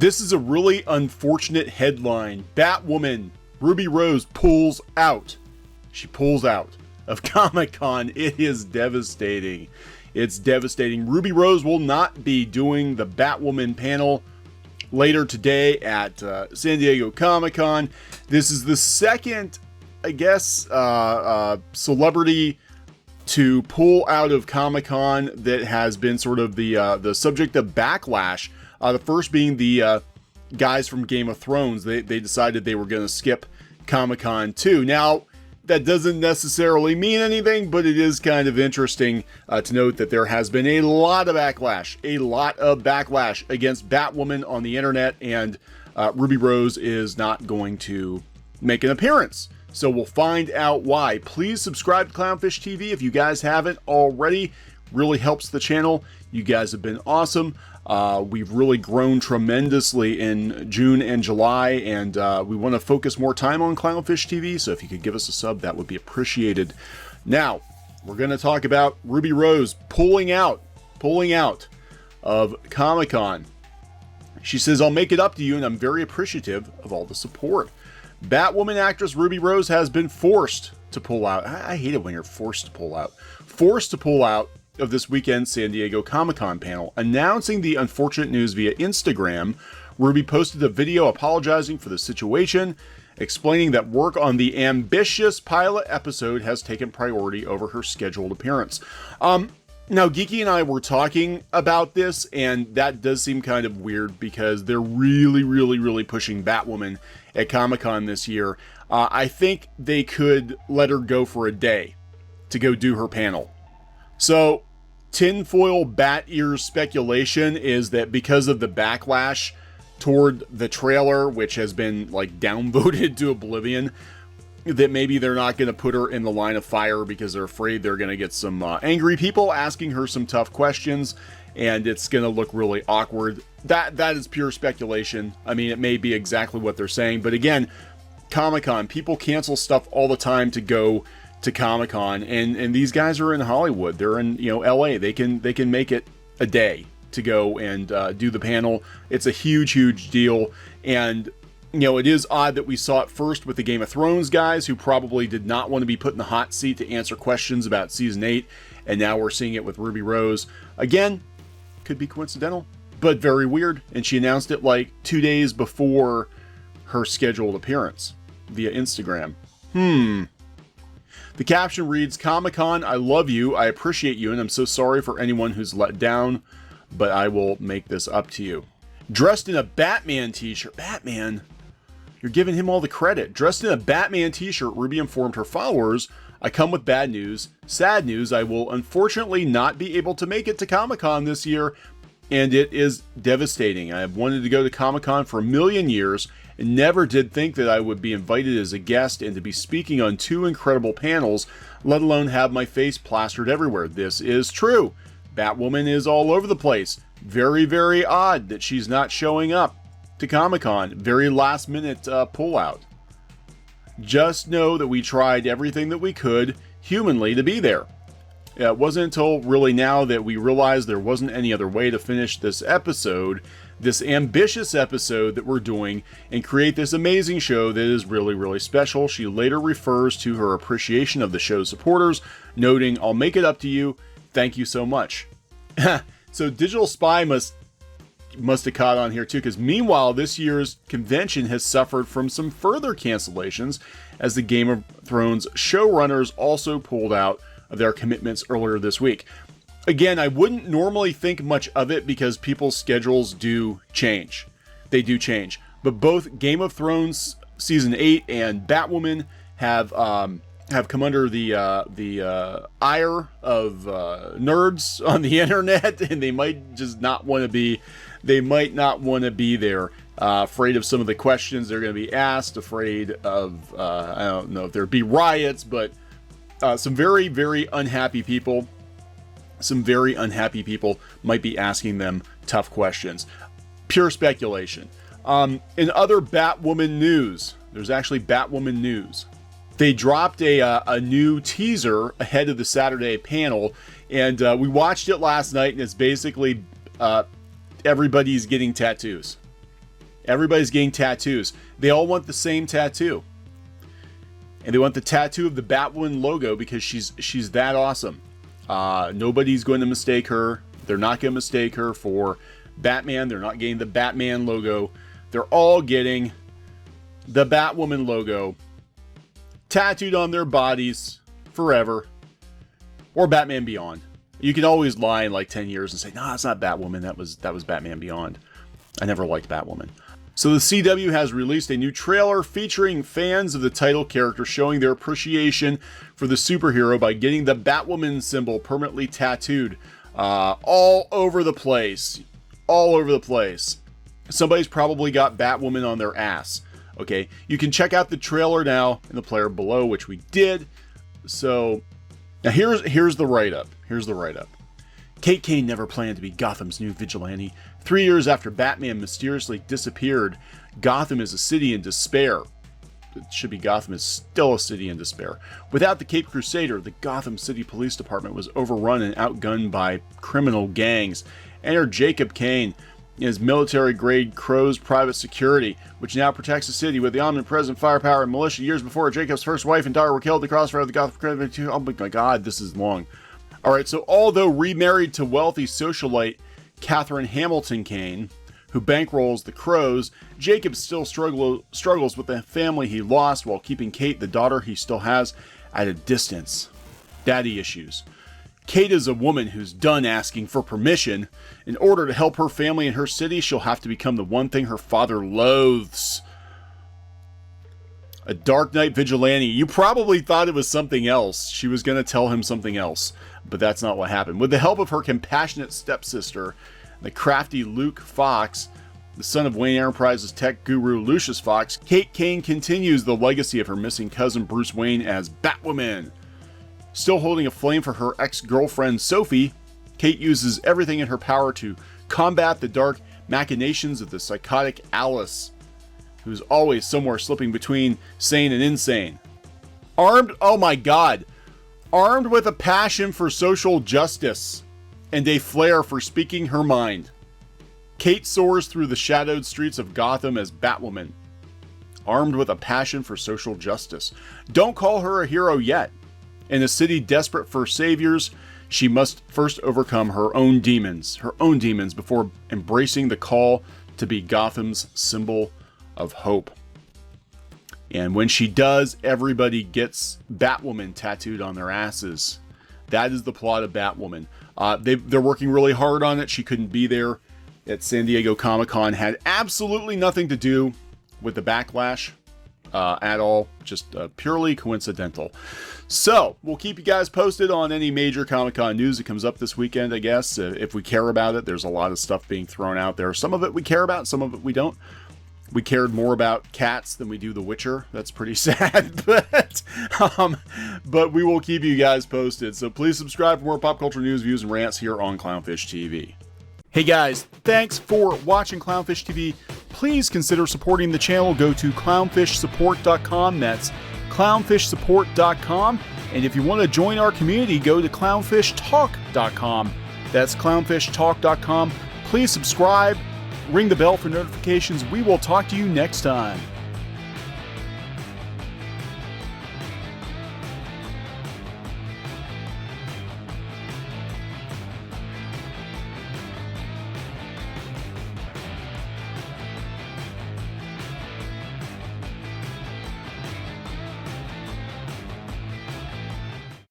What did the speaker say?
This is a really unfortunate headline. Batwoman, Ruby Rose pulls out. She pulls out of Comic-Con. It is devastating. It's devastating. Ruby Rose will not be doing the Batwoman panel later today at San Diego Comic-Con. This is the second, I guess, celebrity to pull out of Comic-Con that has been sort of the subject of backlash. The first being the guys from Game of Thrones. They decided they were going to skip Comic-Con too. Now, that doesn't necessarily mean anything, but it is kind of interesting to note that there has been a lot of backlash against Batwoman on the internet, and Ruby Rose is not going to make an appearance. So we'll find out why. Please subscribe to Clownfish TV if you guys haven't already. Really helps the channel. You guys have been awesome. We've really grown tremendously in June and July, and we want to focus more time on Clownfish TV, so if you could give us a sub, that would be appreciated. Now, we're going to talk about Ruby Rose pulling out of Comic-Con. She says, "I'll make it up to you, and I'm very appreciative of all the support." Batwoman actress Ruby Rose has been forced to pull out. I hate it when you're forced to pull out. Forced to pull out of this weekend's San Diego Comic-Con panel. Announcing the unfortunate news via Instagram, Ruby posted a video apologizing for the situation, explaining that work on the ambitious pilot episode has taken priority over her scheduled appearance. Now, Geeky and I were talking about this, and that does seem kind of weird because they're really pushing Batwoman at Comic-Con this year. I think they could let her go for a day to go do her panel. So, tinfoil bat ears speculation is that because of the backlash toward the trailer, which has been like downvoted to oblivion, that maybe they're not going to put her in the line of fire because they're afraid they're going to get some angry people asking her some tough questions, and it's going to look really awkward. That is pure speculation. I mean, it may be exactly what they're saying, but again, Comic-Con, people cancel stuff all the time to go to Comic-Con, and these guys are in Hollywood. They're in, LA. They can make it a day to go and do the panel. It's a huge deal, and it is odd that we saw it first with the Game of Thrones guys, who probably did not want to be put in the hot seat to answer questions about season 8, and now we're seeing it with Ruby Rose. Again, could be coincidental, but very weird, and she announced it like 2 days before her scheduled appearance via Instagram. The caption reads, "Comic-Con, I love you, I appreciate you, and I'm so sorry for anyone who's let down, but I will make this up to you." Dressed in a Batman t-shirt. Batman? You're giving him all the credit. Dressed in a Batman t-shirt, Ruby informed her followers, "I come with bad news. Sad news, I will unfortunately not be able to make it to Comic-Con this year, and it is devastating. I have wanted to go to Comic-Con for a million years, and never did think that I would be invited as a guest and to be speaking on 2 incredible panels, let alone have my face plastered everywhere. This is true. Batwoman is all over the place. Very odd that she's not showing up to Comic-Con. Very last minute pullout. Just know that we tried everything that we could humanly to be there. It wasn't until really now that we realized there wasn't any other way to finish this episode, this ambitious episode that we're doing, and create this amazing show that is really special." She later refers to her appreciation of the show's supporters, noting, "I'll make it up to you. Thank you so much." So Digital Spy must have caught on here too, because meanwhile, this year's convention has suffered from some further cancellations as the Game of Thrones showrunners also pulled out of their commitments earlier this week. Again, I wouldn't normally think much of it because people's schedules do change. They do change. But both Game of Thrones Season 8 and Batwoman have come under the ire of nerds on the internet, and they might just not want to be. They might not want to be there. Afraid of some of the questions they're going to be asked. Afraid of I don't know if there'd be riots, but some very unhappy people. Some very unhappy people might be asking them tough questions. Pure speculation. In other Batwoman news, there's actually Batwoman news. They dropped a new teaser ahead of the Saturday panel, and we watched it last night, and it's basically everybody's getting tattoos. Everybody's getting tattoos. They all want the same tattoo. And they want the tattoo of the Batwoman logo because she's that awesome. Nobody's going to mistake her. They're not going to mistake her for Batman. They're not getting the Batman logo. They're all getting the Batwoman logo tattooed on their bodies forever. Or Batman Beyond. You can always lie in like 10 years and say, "No, it's not Batwoman. That was Batman Beyond." I never liked Batwoman. So the CW has released a new trailer featuring fans of the title character showing their appreciation for the superhero by getting the Batwoman symbol permanently tattooed all over the place. All over the place. Somebody's probably got Batwoman on their ass. Okay, you can check out the trailer now in the player below, which we did. So now here's the write-up. Here's the write-up. Kate Kane never planned to be Gotham's new vigilante. 3 years after Batman mysteriously disappeared, Gotham is a city in despair. It should be Gotham is still a city in despair. Without the Cape Crusader, the Gotham City Police Department was overrun and outgunned by criminal gangs. Enter Jacob Kane in his military-grade Crow's private security, which now protects the city with the omnipresent firepower and militia. Years before, Jacob's first wife and daughter were killed in the crossfire of the Gotham. Oh my God, this is long. All right, so although remarried to wealthy socialite Catherine Hamilton Kane, who bankrolls the Crows, Jacob still struggles with the family he lost while keeping Kate, the daughter he still has, at a distance. Daddy issues. Kate is a woman who's done asking for permission. In order to help her family and her city, she'll have to become the one thing her father loathes. A Dark Knight vigilante. You probably thought it was something else. She was going to tell him something else, but that's not what happened. With the help of her compassionate stepsister, the crafty Luke Fox, the son of Wayne Enterprises tech guru Lucius Fox, Kate Kane continues the legacy of her missing cousin Bruce Wayne as Batwoman. Still holding a flame for her ex-girlfriend Sophie, Kate uses everything in her power to combat the dark machinations of the psychotic Alice, who's always somewhere slipping between sane and insane. Armed with a passion for social justice and a flair for speaking her mind, Kate soars through the shadowed streets of Gotham as Batwoman. Armed with a passion for social justice. Don't call her a hero yet. In a city desperate for saviors, she must first overcome her own demons before embracing the call to be Gotham's symbol of hope. And when she does, everybody gets Batwoman tattooed on their asses. That is the plot of Batwoman. They're working really hard on it. She couldn't be there at San Diego Comic-Con. Had absolutely nothing to do with the backlash at all. Just purely coincidental. So, we'll keep you guys posted on any major Comic-Con news that comes up this weekend, I guess. If we care about it, there's a lot of stuff being thrown out there. Some of it we care about, some of it we don't. We cared more about Cats than we do The Witcher. That's pretty sad, but we will keep you guys posted. So please subscribe for more pop culture news, views, and rants here on Clownfish TV. Hey guys, thanks for watching Clownfish TV. Please consider supporting the channel. Go to clownfishsupport.com. That's clownfishsupport.com. And if you want to join our community, go to clownfishtalk.com. That's clownfishtalk.com. Please subscribe. Ring the bell for notifications. We will talk to you next time.